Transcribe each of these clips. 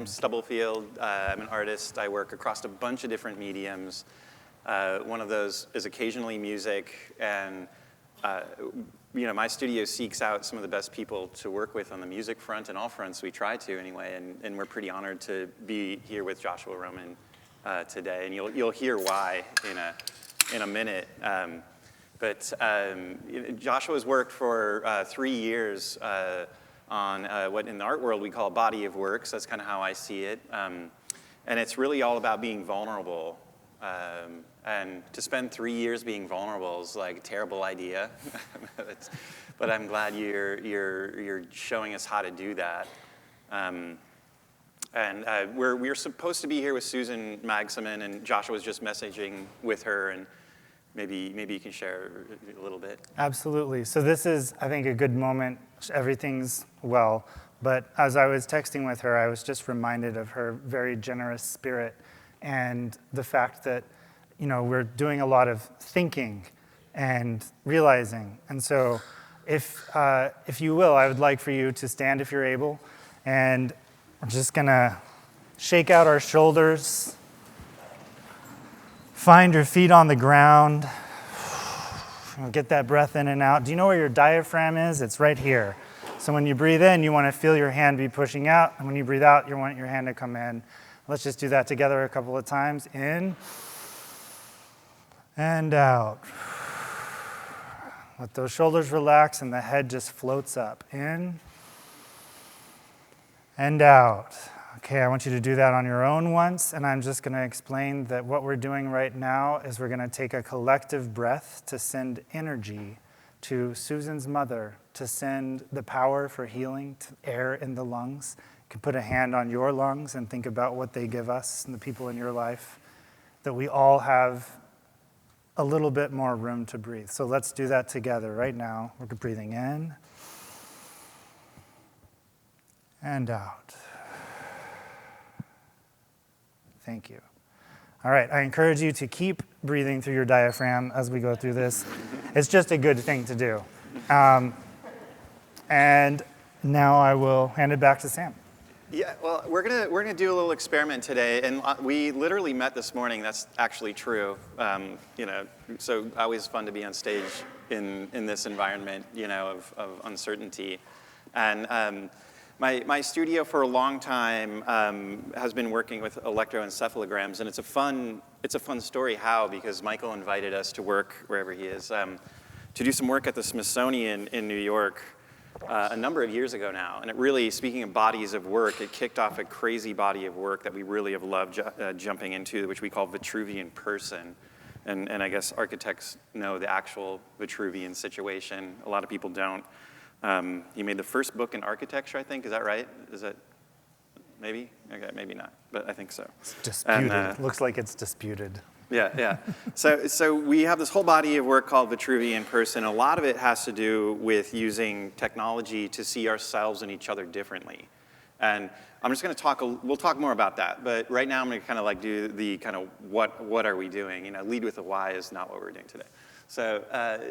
from Stubblefield. I'm an artist. I work across a bunch of different mediums. One of those is occasionally music, and my studio seeks out some of the best people to work with on the music front, and all fronts we try to anyway, and we're pretty honored to be here with Joshua Roman today, and you'll hear why in a minute. But Joshua's worked for 3 years on what in the art world we call a body of works. That's kind of how I see it. And it's really all about being vulnerable. And to spend 3 years being vulnerable is like a terrible idea. But I'm glad you're showing us how to do that. And we're supposed to be here with Susan Magsamen, and Joshua was just messaging with her, and maybe you can share a little bit. Absolutely. So this is, I think, a good moment. Everything's well. But as I was texting with her, I was just reminded of her very generous spirit and the fact that, we're doing a lot of thinking and realizing. And so if you will, I would like for you to stand if you're able. And we're just going to shake out our shoulders. Find your feet on the ground. Get that breath in and out. Do you know where your diaphragm is? It's right here. So when you breathe in, you want to feel your hand be pushing out. And when you breathe out, you want your hand to come in. Let's just do that together a couple of times. In and out. Let those shoulders relax and the head just floats up. In and out. Okay, I want you to do that on your own once, and I'm just going to explain that what we're doing right now is we're going to take a collective breath to send energy to Susan's mother, to send the power for healing, to air in the lungs. You can put a hand on your lungs and think about what they give us and the people in your life, that we all have a little bit more room to breathe. So let's do that together right now. We're breathing in and out. Thank you. All right, I encourage you to keep breathing through your diaphragm as we go through this. It's just a good thing to do. And now I will hand it back to Sam. Yeah, well, we're gonna do a little experiment today, and we literally met this morning. That's actually true. So always fun to be on stage in this environment, of uncertainty, and. My studio for a long time has been working with electroencephalograms, and it's a fun story. How? Because Michael invited us to work wherever he is to do some work at the Smithsonian in New York a number of years ago now. And it really, speaking of bodies of work, it kicked off a crazy body of work that we really have loved jumping into, which we call Vitruvian Person. And I guess architects know the actual Vitruvian situation. A lot of people don't. He made the first book in architecture, I think. Is that right? Is it? Maybe? Okay, maybe not, but I think so. It's disputed. And, looks like it's disputed. Yeah. So we have this whole body of work called Vitruvian Person. A lot of it has to do with using technology to see ourselves and each other differently. And I'm just going to we'll talk more about that. But right now I'm going to kind of do the kind of what are we doing? Lead with a why is not what we're doing today. So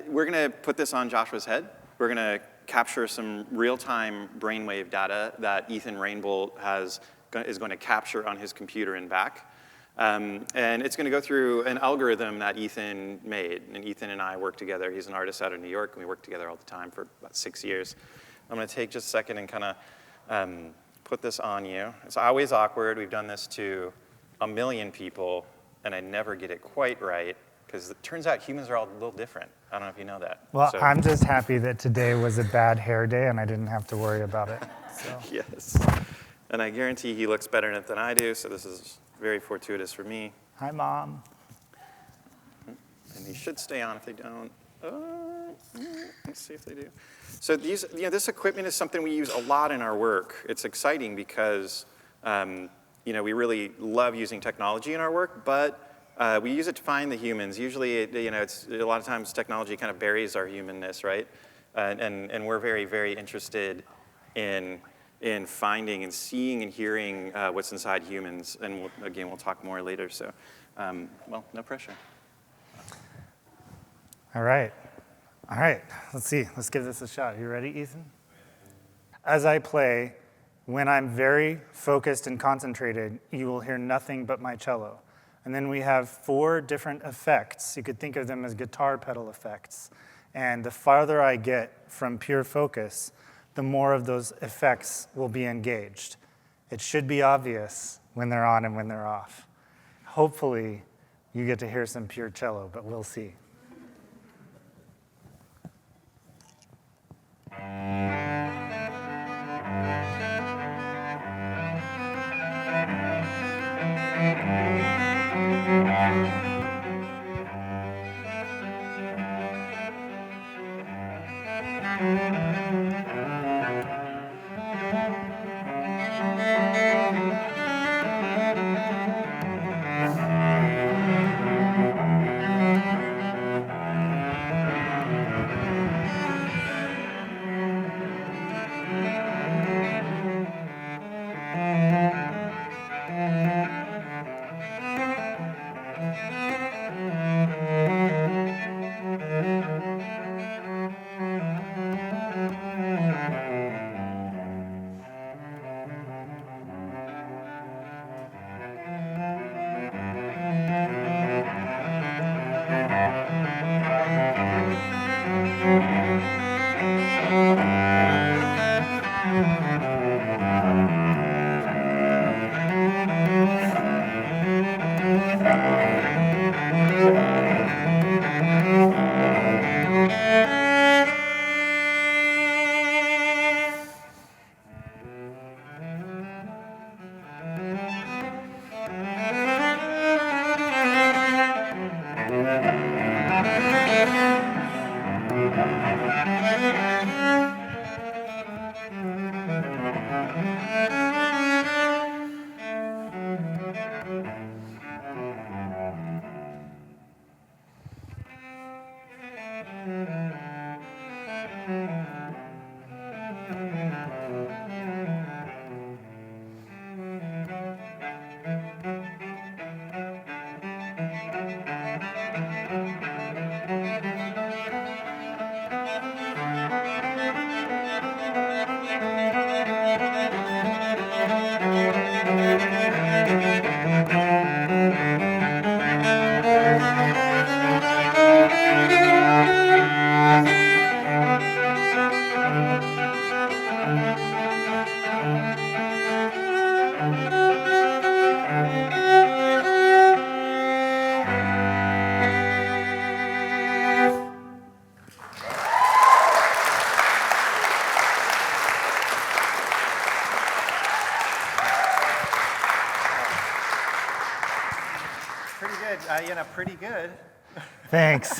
we're going to put this on Joshua's head. We're going to capture some real-time brainwave data that Ethan Rainbolt is going to capture on his computer and back. And it's going to go through an algorithm that Ethan made. And Ethan and I work together. He's an artist out of New York, and we work together all the time for about 6 years. I'm going to take just a second and kind of put this on you. It's always awkward. We've done this to 1 million people, and I never get it quite right. Because it turns out humans are all a little different. I don't know if you know that. Well, so. I'm just happy that today was a bad hair day and I didn't have to worry about it. So. Yes. And I guarantee he looks better in it than I do, so this is very fortuitous for me. Hi, Mom. And these should stay on if they don't. Let's see if they do. So this equipment is something we use a lot in our work. It's exciting because we really love using technology in our work, but we use it to find the humans. Usually, it's a lot of times technology kind of buries our humanness, right? And we're very, very interested in finding and seeing and hearing what's inside humans. And we'll talk more later. So, no pressure. All right. Let's see. Let's give this a shot. You ready, Ethan? As I play, When I'm very focused and concentrated, you will hear nothing but my cello. And then we have 4 different effects. You could think of them as guitar pedal effects. And the farther I get from pure focus, the more of those effects will be engaged. It should be obvious when they're on and when they're off. Hopefully, you get to hear some pure cello, but we'll see. Pretty good. Thanks.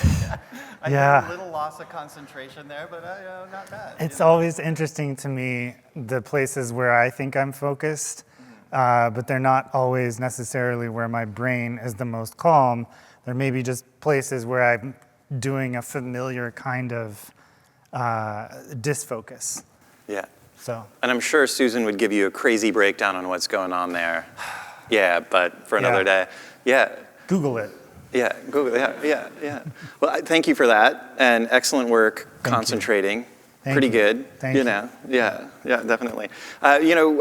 I Yeah. had a little loss of concentration there, but not bad. It's always interesting to me, the places where I think I'm focused, but they're not always necessarily where my brain is the most calm. There may be just places where I'm doing a familiar kind of disfocus. Yeah. So. And I'm sure Susan would give you a crazy breakdown on what's going on there. Yeah, but for another day. Yeah. Google it. Yeah, Google. Yeah. Well, thank you for that, and excellent work concentrating. Pretty good. Thank you. Yeah, definitely. We're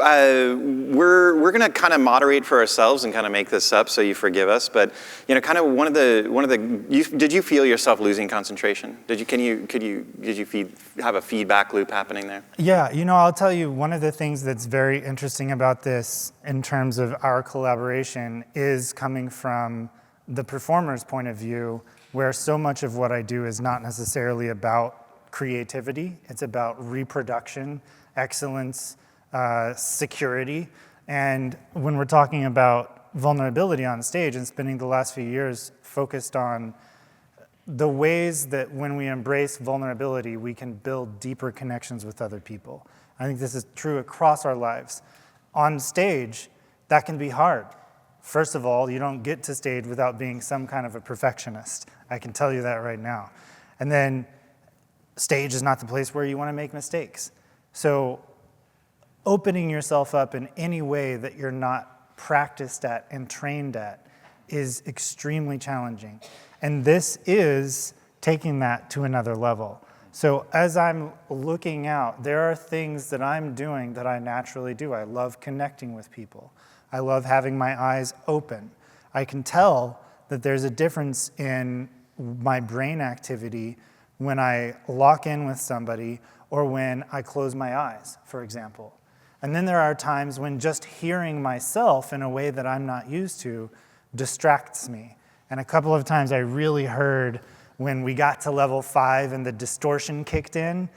gonna kind of moderate for ourselves and kind of make this up, so you forgive us. But kind of one of the. Did you feel yourself losing concentration? Did you have a feedback loop happening there? Yeah, I'll tell you, one of the things that's very interesting about this in terms of our collaboration is coming from the performer's point of view, where so much of what I do is not necessarily about creativity. It's about reproduction, excellence, security. And when we're talking about vulnerability on stage and spending the last few years focused on the ways that when we embrace vulnerability, we can build deeper connections with other people. I think this is true across our lives. On stage, that can be hard. First of all, you don't get to stage without being some kind of a perfectionist. I can tell you that right now. And then stage is not the place where you want to make mistakes. So opening yourself up in any way that you're not practiced at and trained at is extremely challenging. And this is taking that to another level. So as I'm looking out, there are things that I'm doing that I naturally do. I love connecting with people. I love having my eyes open. I can tell that there's a difference in my brain activity when I lock in with somebody or when I close my eyes, for example. And then there are times when just hearing myself in a way that I'm not used to distracts me. And a couple of times I really heard when we got to level 5 and the distortion kicked in,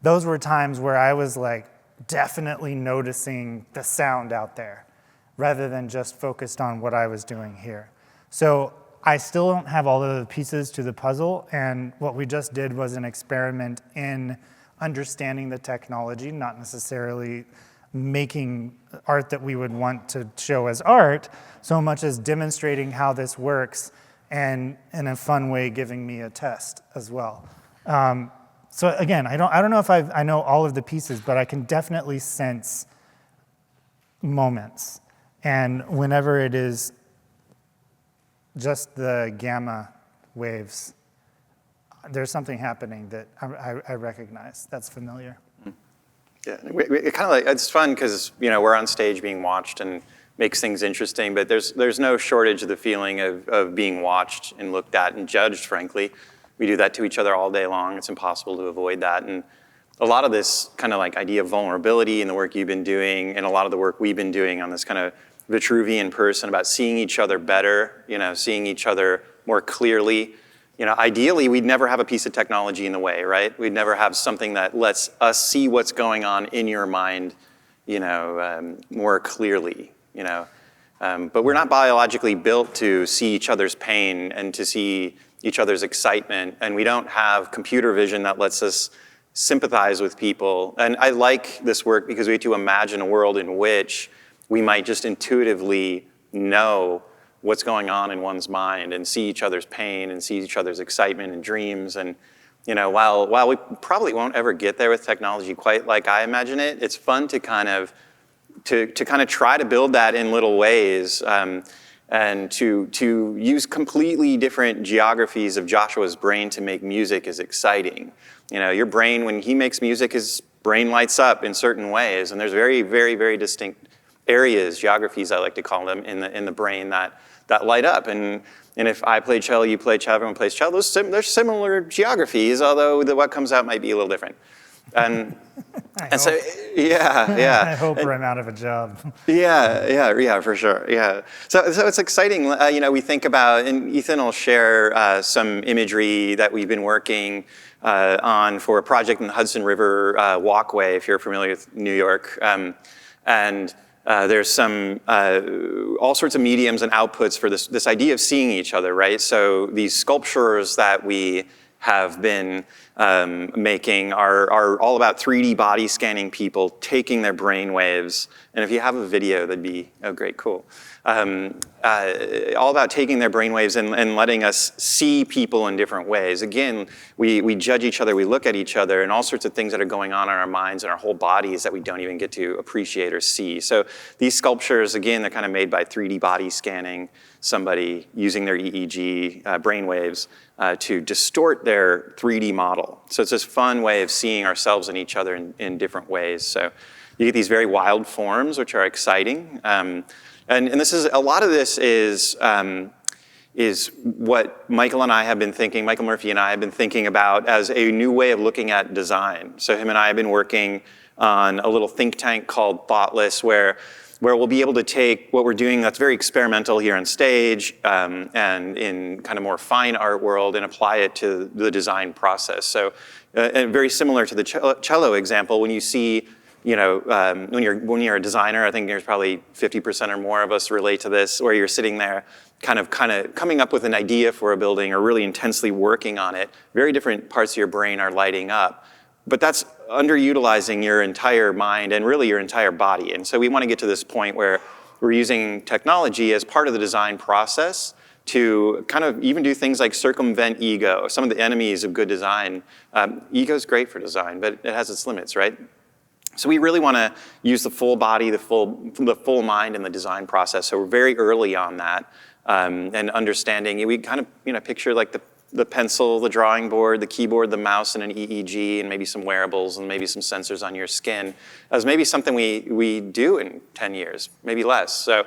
those were times where I was like definitely noticing the sound out there rather than just focused on what I was doing here. So I still don't have all of the pieces to the puzzle, and what we just did was an experiment in understanding the technology, not necessarily making art that we would want to show as art, so much as demonstrating how this works and in a fun way giving me a test as well. So again, I don't know if I know all of the pieces, but I can definitely sense moments. And whenever it is just the gamma waves, there's something happening that I recognize that's familiar. Yeah, it kind of like, it's fun because, we're on stage being watched and makes things interesting, but there's no shortage of the feeling of being watched and looked at and judged, frankly. We do that to each other all day long. It's impossible to avoid that. And a lot of this kind of like idea of vulnerability and the work you've been doing and a lot of the work we've been doing on this kind of Vitruvian person about seeing each other better, seeing each other more clearly. Ideally, we'd never have a piece of technology in the way, right? We'd never have something that lets us see what's going on in your mind, more clearly, But we're not biologically built to see each other's pain and to see each other's excitement, and we don't have computer vision that lets us sympathize with people. And I like this work because we get to imagine a world in which we might just intuitively know what's going on in one's mind and see each other's pain and see each other's excitement and dreams. And while we probably won't ever get there with technology quite like I imagine it, it's fun to kind of try to build that in little ways, and to use completely different geographies of Joshua's brain to make music is exciting. Your brain, when he makes music, his brain lights up in certain ways, and there's very, very, very distinct areas, geographies I like to call them, in the brain that light up. And if I play cello, you play cello, everyone plays cello, there's similar geographies, although what comes out might be a little different. And so, yeah. I hope I'm out of a job. Yeah, for sure, yeah. So it's exciting, we think about, and Ethan will share some imagery that we've been working on for a project in the Hudson River Walkway, if you're familiar with New York. And there's some, all sorts of mediums and outputs for this idea of seeing each other, right? So these sculptures that we have been making are all about 3D body scanning people, taking their brain waves. And if you have a video, that'd be, oh great, cool. All about taking their brain waves and letting us see people in different ways. Again, we judge each other, we look at each other, and all sorts of things that are going on in our minds and our whole bodies that we don't even get to appreciate or see. So these sculptures, again, they're kind of made by 3D body scanning somebody using their EEG brain waves to distort their 3D model. So it's this fun way of seeing ourselves and each other in different ways. So you get these very wild forms, which are exciting. And this is, a lot of this is what Michael and I have been thinking, Michael Murphy and I have been thinking about as a new way of looking at design. So him and I have been working on a little think tank called Thoughtless, where we'll be able to take what we're doing that's very experimental here on stage and in kind of more fine art world and apply it to the design process. So and very similar to the cello example, when you see, when you're a designer, I think there's probably 50% or more of us relate to this, where you're sitting there kind of coming up with an idea for a building or really intensely working on it. Very different parts of your brain are lighting up. But that's underutilizing your entire mind and really your entire body. And so we want to get to this point where we're using technology as part of the design process to kind of even do things like circumvent ego. Some of the enemies of good design. Ego's great for design, but it has its limits, right? So we really want to use the full body, the full mind in the design process. So we're very early on that, and understanding. We kind of picture like the pencil, the drawing board, the keyboard, the mouse, and an EEG, and maybe some wearables, and maybe some sensors on your skin, as maybe something we do in 10 years, maybe less. So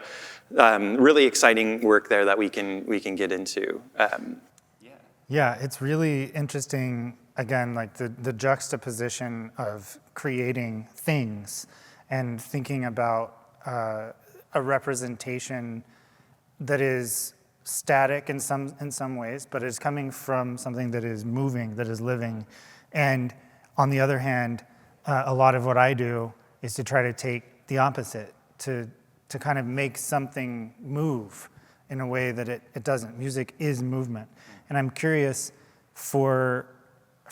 really exciting work there that we can get into. Yeah, it's really interesting, again, like the juxtaposition of creating things and thinking about a representation that is static in some ways, but is coming from something that is moving, that is living. And on the other hand, a lot of what I do is to try to take the opposite, to kind of make something move in a way that it doesn't. Music is movement. And I'm curious for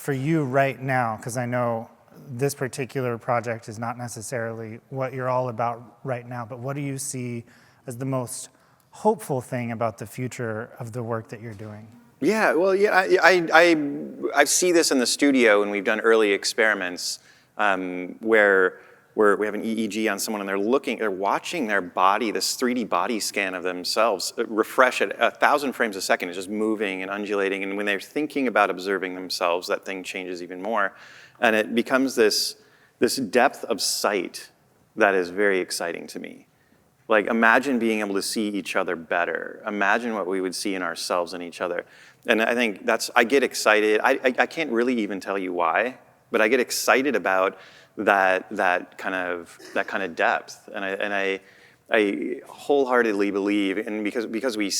you right now, because I know this particular project is not necessarily what you're all about right now, but what do you see as the most hopeful thing about the future of the work that you're doing? Yeah, well, yeah, I see this in the studio, and we've done early experiments where we have an EEG on someone, and they're watching their body, this 3D body scan of themselves, refresh at 1,000 frames a second. It's just moving and undulating, and when they're thinking about observing themselves, that thing changes even more, and it becomes this depth of sight that is very exciting to me. Like, imagine being able to see each other better. Imagine what we would see in ourselves and each other. And I think I get excited. I can't really even tell you why, but I get excited about that kind of depth. And I wholeheartedly believe, and because we,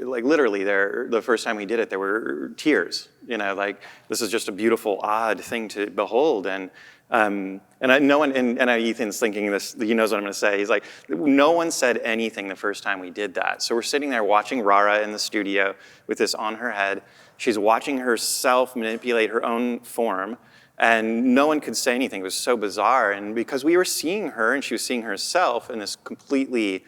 like literally the first time we did it, there were tears. Like, this is just a beautiful, odd thing to behold. And no one, and Ethan's thinking this, he knows what I'm going to say. He's like, no one said anything the first time we did that. So we're sitting there watching Rara in the studio with this on her head. She's watching herself manipulate her own form, and no one could say anything. It was so bizarre. And because we were seeing her and she was seeing herself in this completely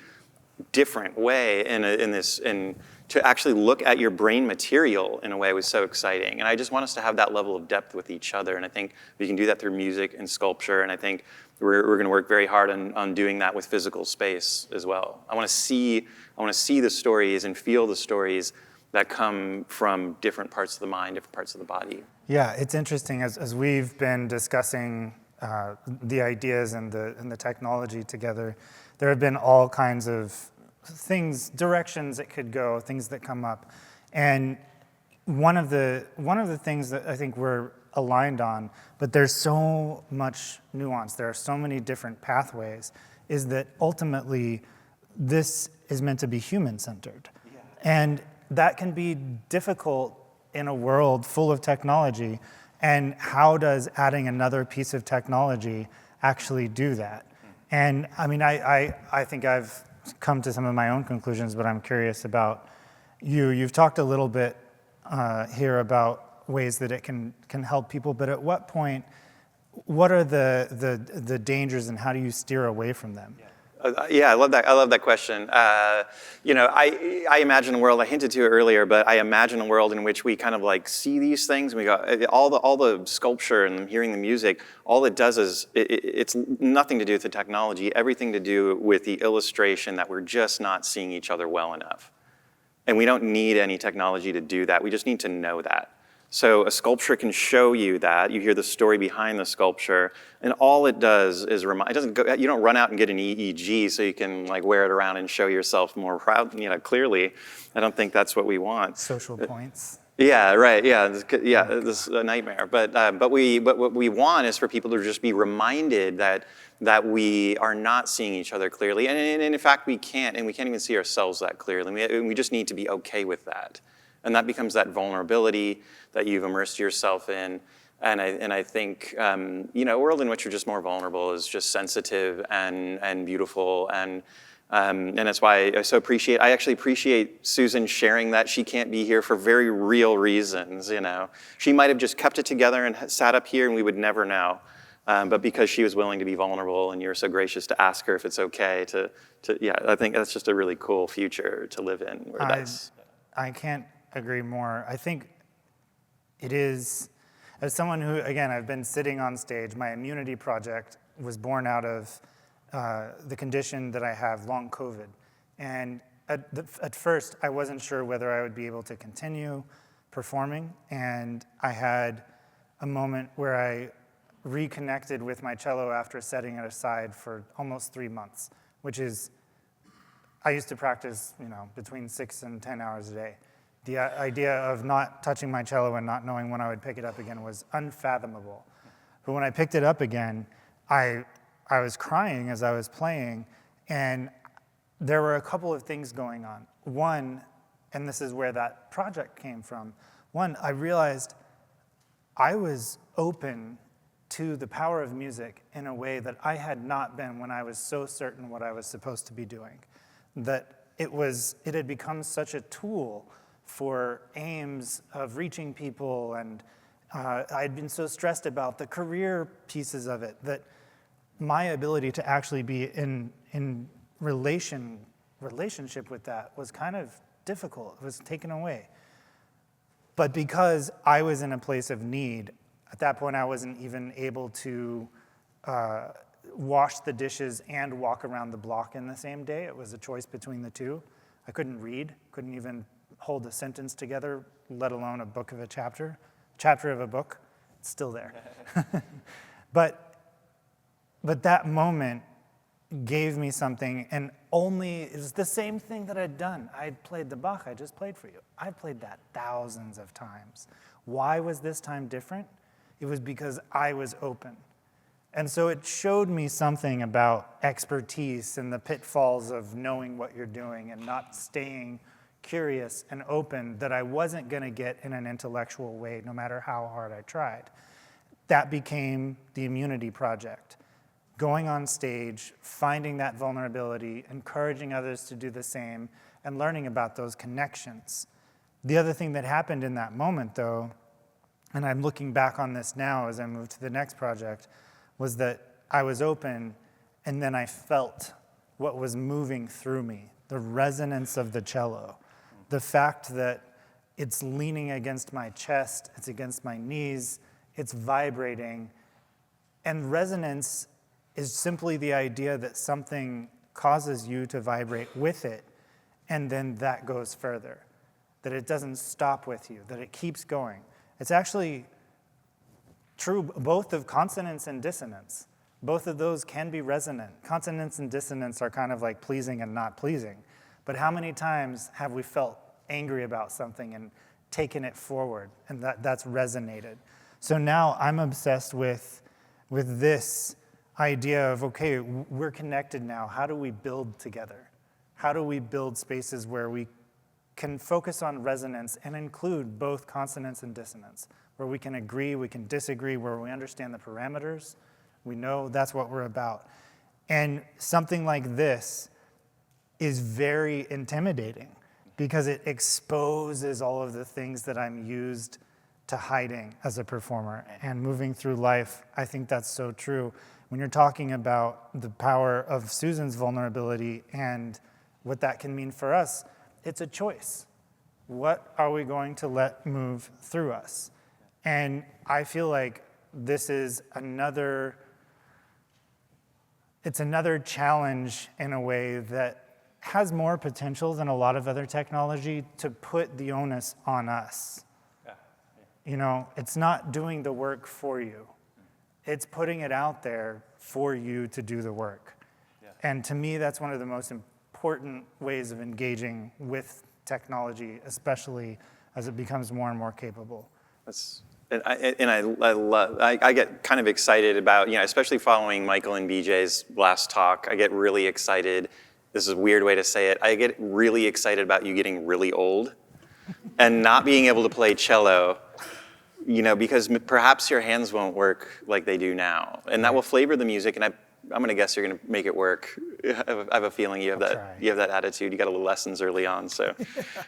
different way, and to actually look at your brain material in a way was so exciting. And I just want us to have that level of depth with each other. And I think we can do that through music and sculpture. And I think we're going to work very hard on doing that with physical space as well. I want to see the stories and feel the stories that come from different parts of the mind, different parts of the body. Yeah, it's interesting as we've been discussing the ideas and the technology together. There have been all kinds of things, directions it could go, things that come up, and one of the things that I think we're aligned on, but there's so much nuance. There are so many different pathways. Is that ultimately this is meant to be human-centered, and that can be difficult in a world full of technology. And how does adding another piece of technology actually do that? And I mean, I think I've come to some of my own conclusions, but I'm curious about you. You've talked a little bit here about ways that it can help people, but at what point, what are the dangers and how do you steer away from them? Yeah, I love that question. I imagine a world, I hinted to it earlier, but I imagine a world in which we kind of like see these things, and we go, all the sculpture and hearing the music, all it does is, it's nothing to do with the technology, everything to do with the illustration that we're just not seeing each other well enough. And we don't need any technology to do that, we just need to know that. So a sculpture can show you that. You hear the story behind the sculpture, and all it does is remind. It doesn't go. You don't run out and get an EEG so you can like wear it around and show yourself more proud. Clearly, I don't think that's what we want. Social points. Yeah, right. Yeah, this is a nightmare. But what we want is for people to just be reminded that we are not seeing each other clearly, and in fact we can't even see ourselves that clearly. We just need to be okay with that. And that becomes that vulnerability that you've immersed yourself in. And I think, a world in which you're just more vulnerable is just sensitive and beautiful. And that's why I actually appreciate Susan sharing that she can't be here for very real reasons, She might have just kept it together and sat up here and we would never know. But because she was willing to be vulnerable and you're so gracious to ask her if it's okay I think that's just a really cool future to live in. I can't agree more. I think it is, as someone who, again, I've been sitting on stage, my immunity project was born out of the condition that I have, long COVID. And at first, I wasn't sure whether I would be able to continue performing, and I had a moment where I reconnected with my cello after setting it aside for almost 3 months, which is, I used to practice, between 6 and 10 hours a day. The idea of not touching my cello and not knowing when I would pick it up again was unfathomable. But when I picked it up again, I was crying as I was playing, and there were a couple of things going on. One, and this is where that project came from, one, I realized I was open to the power of music in a way that I had not been when I was so certain what I was supposed to be doing. That it had become such a tool for aims of reaching people, and I'd been so stressed about the career pieces of it that my ability to actually be in relationship with that was kind of difficult. It was taken away. But because I was in a place of need, at that point I wasn't even able to wash the dishes and walk around the block in the same day. It was a choice between the two. I couldn't read, couldn't even hold a sentence together, let alone a chapter of a book. It's still there. But that moment gave me something, and it was the same thing that I'd done. I'd played the Bach I just played for you. I'd played that thousands of times. Why was this time different? It was because I was open. And so it showed me something about expertise and the pitfalls of knowing what you're doing and not staying curious and open that I wasn't going to get in an intellectual way, no matter how hard I tried. That became the Immunity Project. Going on stage, finding that vulnerability, encouraging others to do the same, and learning about those connections. The other thing that happened in that moment, though, and I'm looking back on this now as I move to the next project, was that I was open, and then I felt what was moving through me, the resonance of the cello, the fact that it's leaning against my chest, it's against my knees, it's vibrating, and resonance is simply the idea that something causes you to vibrate with it, and then that goes further, that it doesn't stop with you, that it keeps going. It's actually true both of consonance and dissonance. Both of those can be resonant. Consonance and dissonance are kind of like pleasing and not pleasing. But how many times have we felt angry about something and taken it forward, and that's resonated? So now I'm obsessed with this idea of, okay, we're connected now. How do we build together? How do we build spaces where we can focus on resonance and include both consonance and dissonance, where we can agree, we can disagree, where we understand the parameters, we know that's what we're about. And something like this is very intimidating because it exposes all of the things that I'm used to hiding as a performer and moving through life. I think that's so true. When you're talking about the power of Susan's vulnerability and what that can mean for us, it's a choice. What are we going to let move through us? And I feel like this is another challenge in a way that has more potential than a lot of other technology to put the onus on us. Yeah. It's not doing the work for you. It's putting it out there for you to do the work. Yeah. And to me, that's one of the most important ways of engaging with technology, especially as it becomes more and more capable. I get kind of excited about, especially following Michael and BJ's last talk, I get really excited. This is a weird way to say it. I get really excited about you getting really old and not being able to play cello, because perhaps your hands won't work like they do now. And that will flavor the music, and I'm going to guess you're going to make it work. I have a feeling you have that attitude. You got a little lessons early on. So,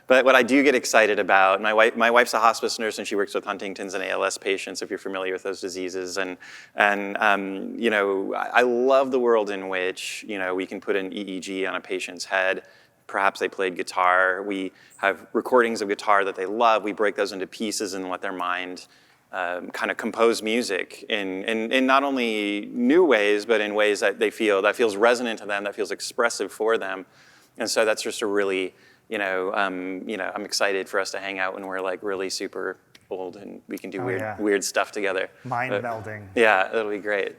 but what I do get excited about, my wife's a hospice nurse, and she works with Huntington's and ALS patients, if you're familiar with those diseases. And I love the world in which we can put an EEG on a patient's head. Perhaps they played guitar. We have recordings of guitar that they love. We break those into pieces and let their mind kind of compose music in not only new ways, but in ways that feels resonant to them, that feels expressive for them. And so that's just a really, I'm excited for us to hang out when we're like really super old and we can do yeah. weird stuff together. Mind melding. Yeah, it'll be great.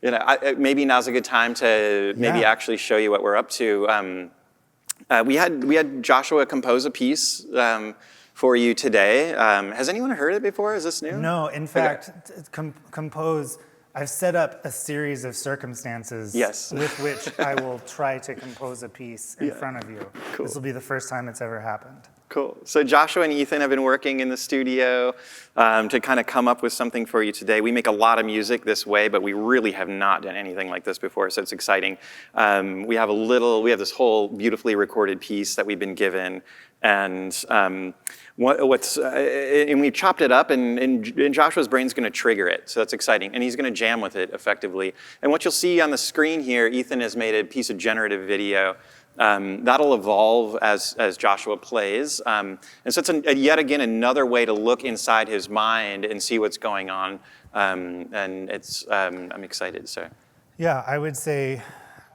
Maybe now's a good time to maybe Yeah. actually show you what we're up to. We had Joshua compose a piece for you today. Has anyone heard it before? Is this new? No, in fact, compose, I've set up a series of circumstances Yes. with which I will try to compose a piece in Yeah. front of you. Cool. This will be the first time it's ever happened. Cool. So Joshua and Ethan have been working in the studio to kind of come up with something for you today. We make a lot of music this way, but we really have not done anything like this before, so it's exciting. We have this whole beautifully recorded piece that we've been given, and and we chopped it up, and Joshua's brain's going to trigger it, so that's exciting, and he's going to jam with it effectively. And what you'll see on the screen here, Ethan has made a piece of generative video. That'll evolve as Joshua plays. And so it's yet again another way to look inside his mind and see what's going on. And I'm excited. So. Yeah, I would say,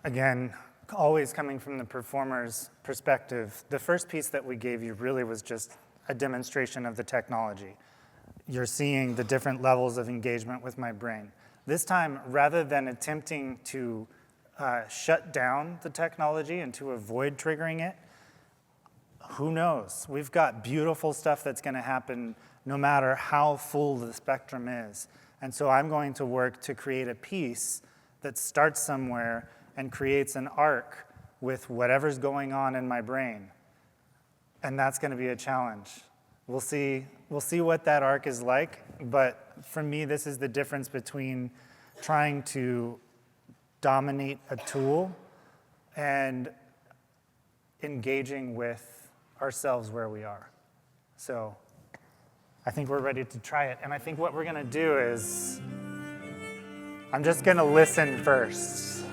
again, always coming from the performer's perspective, the first piece that we gave you really was just a demonstration of the technology. You're seeing the different levels of engagement with my brain. This time, rather than attempting to shut down the technology and to avoid triggering it, who knows? We've got beautiful stuff that's going to happen no matter how full the spectrum is. And so I'm going to work to create a piece that starts somewhere and creates an arc with whatever's going on in my brain. And that's going to be a challenge. We'll see what that arc is like, but for me, this is the difference between trying to dominate a tool and engaging with ourselves where we are. So I think we're ready to try it. And I think what we're going to do is I'm just going to listen first.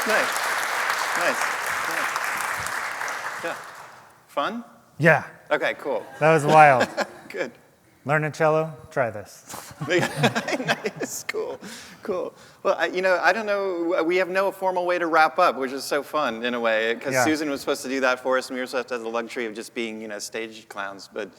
Nice. Nice. Nice. Yeah. Fun? Yeah, Okay, cool. that was wild. Good. Learn a cello? Try this. Nice. Cool. Cool. Well, I don't know. We have no formal way to wrap up, which is so fun in a way, because Yeah. Susan was supposed to do that for us, and we were supposed to have the luxury of just being, stage clowns. But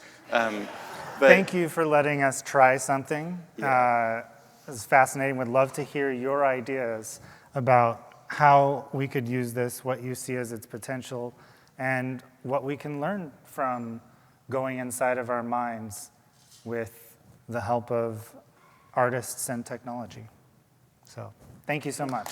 Thank you for letting us try something. Yeah. It was fascinating. Would love to hear your ideas about how we could use this, what you see as its potential, and what we can learn from going inside of our minds with the help of artists and technology. So thank you so much.